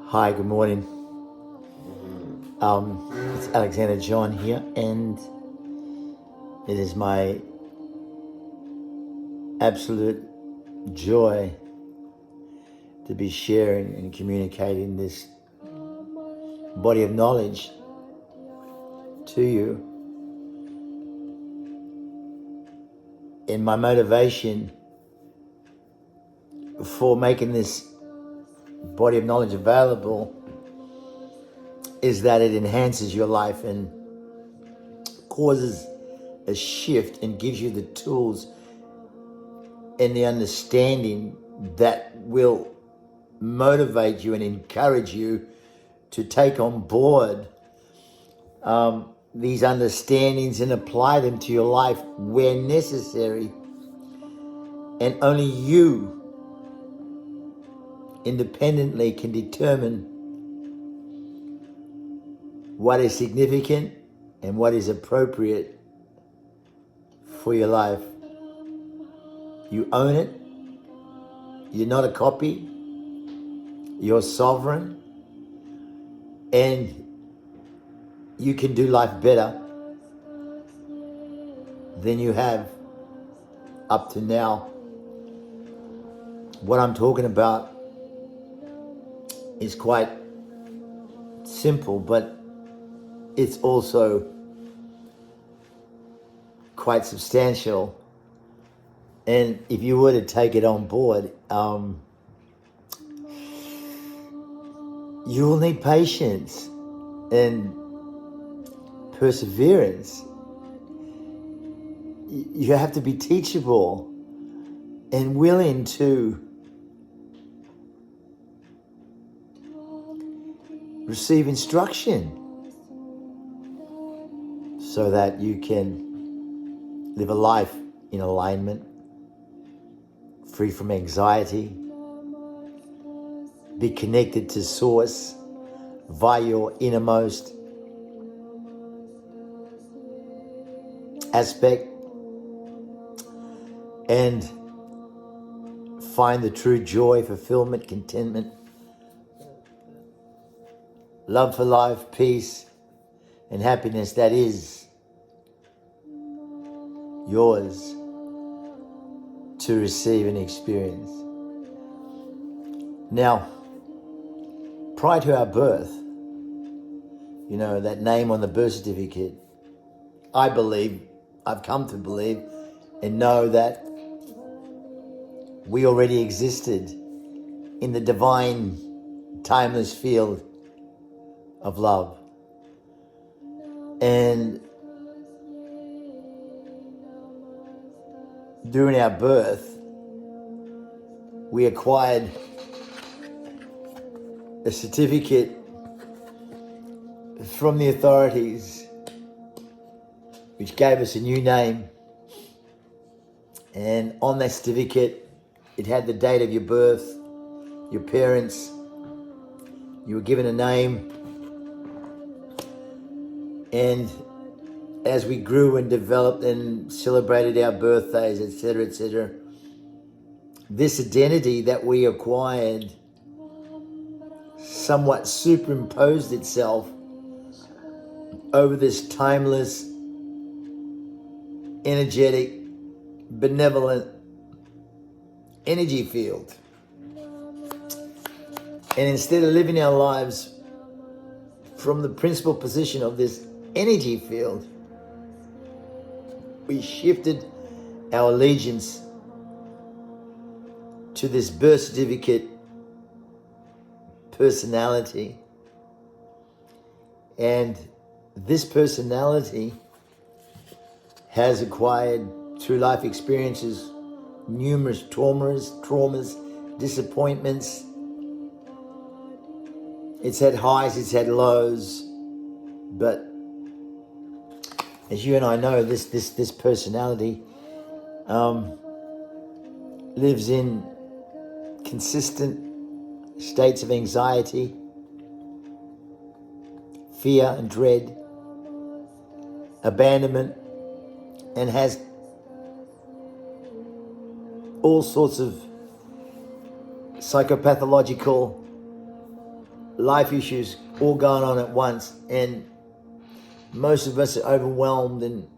Hi, good morning. It's Alexander John here, and it is my absolute joy to be sharing and communicating this body of knowledge to you. And my motivation for making this body of knowledge available is that it enhances your life and causes a shift and gives you the tools and the understanding that will motivate you and encourage you to take on board these understandings and apply them to your life where necessary. And only you independently can determine what is significant and what is appropriate for your life. You own it. You're not a copy. You're sovereign. And you can do life better than you have up to now. What I'm talking about is quite simple, but it's also quite substantial. And if you were to take it on board, you will need patience and perseverance. You have to be teachable and willing to receive instruction so that you can live a life in alignment, free from anxiety, be connected to Source via your innermost aspect, and find the true joy, fulfillment, contentment, love for life, peace, and happiness that is yours to receive and experience. Now, prior to our birth, that name on the birth certificate, I've come to believe and know that we already existed in the divine, timeless field of love. And during our birth, we acquired a certificate from the authorities which gave us a new name. And on that certificate, it had the date of your birth, your parents, you were given a name. And as we grew and developed and celebrated our birthdays, etc., this identity that we acquired somewhat superimposed itself over this timeless, energetic, benevolent energy field. And instead of living our lives from the principal position of this energy field, we shifted our allegiance to this birth certificate personality. And this personality has acquired, through life experiences, numerous traumas, disappointments. It's had highs, it's had lows, but as you and I know, this personality lives in consistent states of anxiety, fear and dread, abandonment, and has all sorts of psychopathological life issues all going on at once, and most of us are overwhelmed and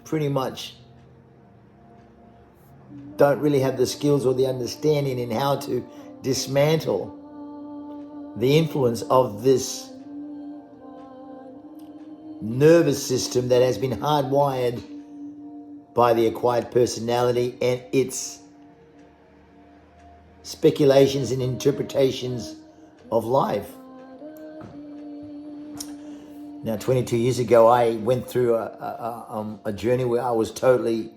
pretty much don't really have the skills or the understanding in how to dismantle the influence of this nervous system that has been hardwired by the acquired personality and its speculations and interpretations of life. Now, 22 years ago, I went through a journey where I was totally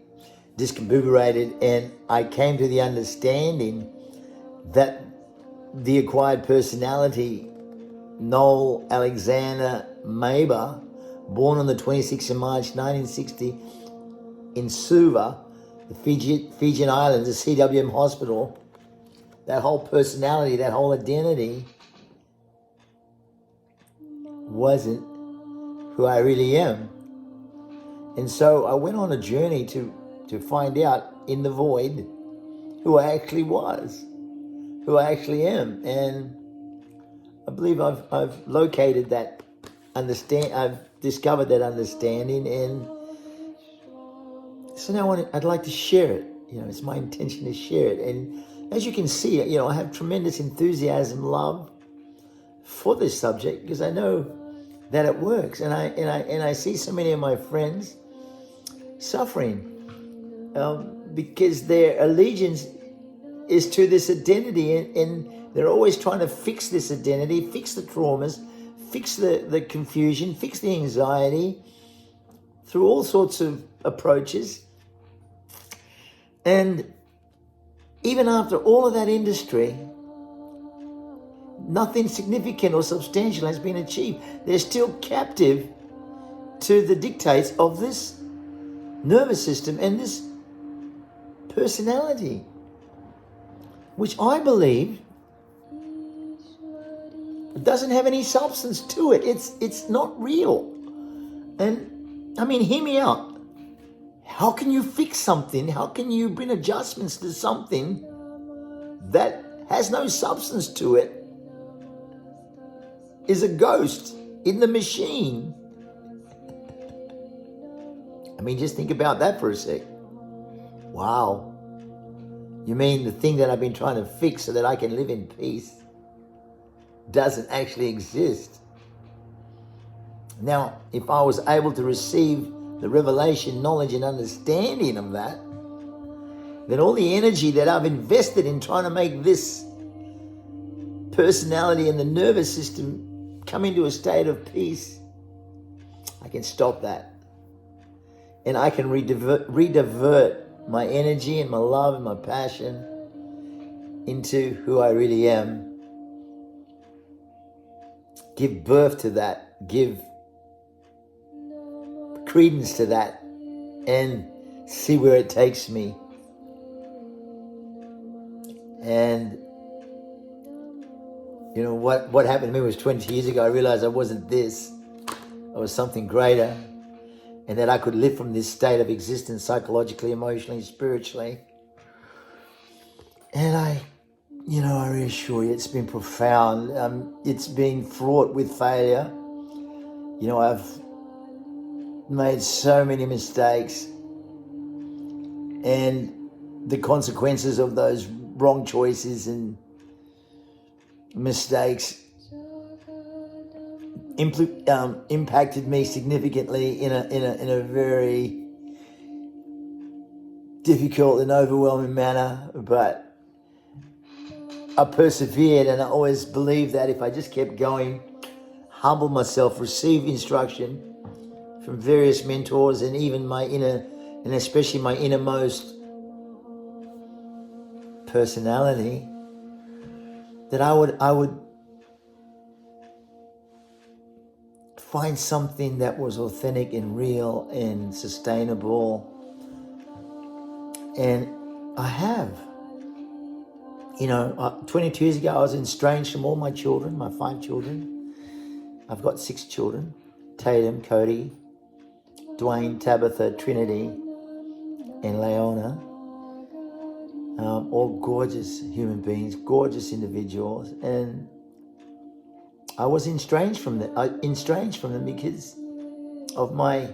discombobulated, and I came to the understanding that the acquired personality, Noel Alexander Maber, born on the 26th of March 1960 in Suva, the Fijian Islands, the CWM hospital, that whole personality, that whole identity wasn't who I really am. And so I went on a journey to find out in the void who I actually was, who I actually am. And I believe I've located that I've discovered that understanding, and so now I'd like to share it. It's my intention to share it. And as you can see, I have tremendous enthusiasm, love for this subject, because I know that it works, and I see so many of my friends suffering because their allegiance is to this identity, and they're always trying to fix this identity, fix the traumas, fix the confusion, fix the anxiety through all sorts of approaches. And even after all of that industry, nothing significant or substantial has been achieved. They're still captive to the dictates of this nervous system and this personality, which I believe doesn't have any substance to it. It's not real. And I mean, hear me out. How can you fix something? How can you bring adjustments to something that has no substance to it, is a ghost in the machine? I mean, just think about that for a sec. Wow. You mean the thing that I've been trying to fix so that I can live in peace doesn't actually exist? Now, if I was able to receive the revelation, knowledge, and understanding of that, then all the energy that I've invested in trying to make this personality and the nervous system come into a state of peace, I can stop that. And I can redivert my energy and my love and my passion into who I really am. Give birth to that. Give credence to that, and see where it takes me. And what happened to me was 20 years ago, I realized I wasn't this. I was something greater, and that I could live from this state of existence psychologically, emotionally, spiritually. And I reassure you, it's been profound. It's been fraught with failure. I've made so many mistakes, and the consequences of those wrong choices and mistakes impacted me significantly in a very difficult and overwhelming manner. But I persevered, and I always believed that if I just kept going, humble myself, receive instruction from various mentors, and even my inner, and especially my innermost personality, that I would find something that was authentic and real and sustainable. And I have. 22 years ago, I was estranged from all my children, my 5 children. I've got 6 children: Tatum, Cody, Dwayne, Tabitha, Trinity, and Leona. all gorgeous human beings, gorgeous individuals, and I was estranged from them because of my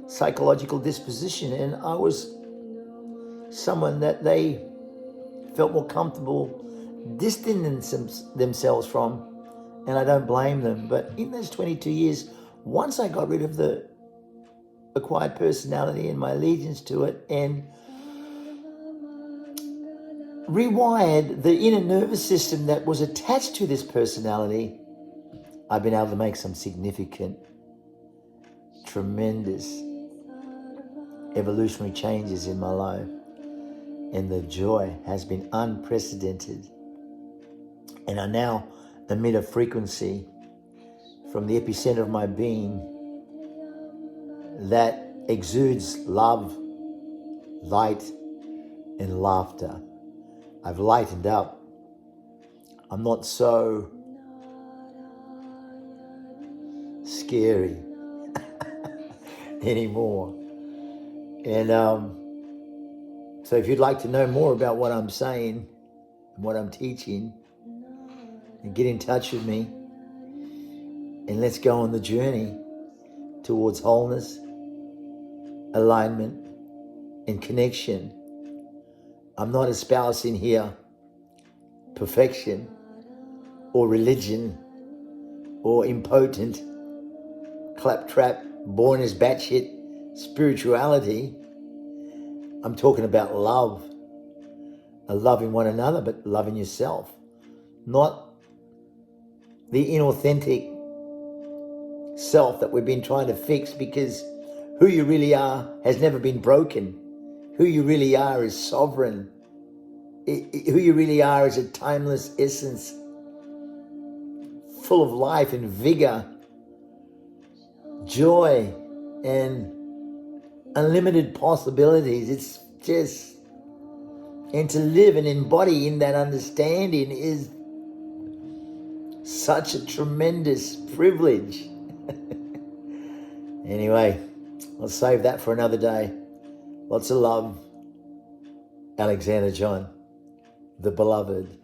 psychological disposition, and I was someone that they felt more comfortable distancing themselves from, and I don't blame them. But in those 22 years, once I got rid of the acquired personality and my allegiance to it and rewired the inner nervous system that was attached to this personality, I've been able to make some significant, tremendous evolutionary changes in my life. And the joy has been unprecedented. And I now emit a frequency from the epicenter of my being that exudes love, light, and laughter. I've lightened up. I'm not so scary anymore. And so if you'd like to know more about what I'm saying and what I'm teaching, and get in touch with me, and let's go on the journey towards wholeness, alignment, and connection. I'm not espousing here perfection or religion or impotent, claptrap, born as batshit spirituality. I'm talking about love, loving one another, but loving yourself, not the inauthentic self that we've been trying to fix, because who you really are has never been broken. Who you really are is sovereign. Who you really are is a timeless essence, full of life and vigor, joy, and unlimited possibilities. It's just, and to live and embody in that understanding is such a tremendous privilege. Anyway, I'll save that for another day. Lots of love. Alexander John, the beloved.